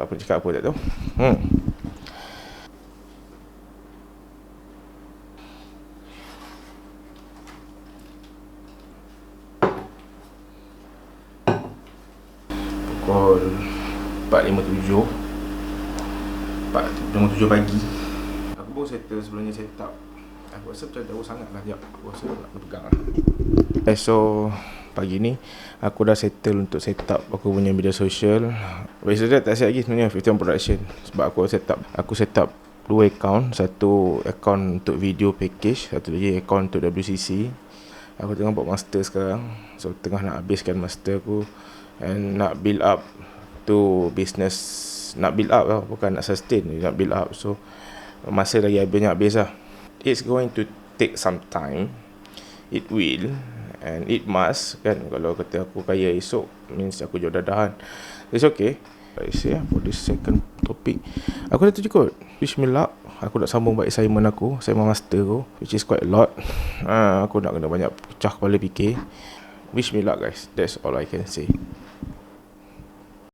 Apa nak cakap apa tak tahu. Pukul 4.57 pagi. Aku baru settle sebelumnya set up. Aku rasa macam jauh sangat lah. Sekejap, aku rasa nak pegang lah. So pagi ni aku dah settle untuk set up aku punya media sosial. Besok tak siap lagi sebenarnya Fiftyon Production. Sebab aku set up 2 account. Satu account untuk video package, satu lagi account untuk WCC. Aku tengah buat master sekarang. So tengah nak habiskan master aku and nak build up to business. Nak build up lah, bukan nak sustain, nak build up. So masa lagi habis lah. It's going to take some time. It will, and it must kan. Kalau kata aku kaya esok, means aku jual dadahan. It's okay. I say for this second topic, aku dah tuju kot. Wish me luck. Aku nak sambung buat assignment master aku, which is quite a lot. Aku nak kena banyak pecah kepala fikir. Wish me luck guys. That's all I can say.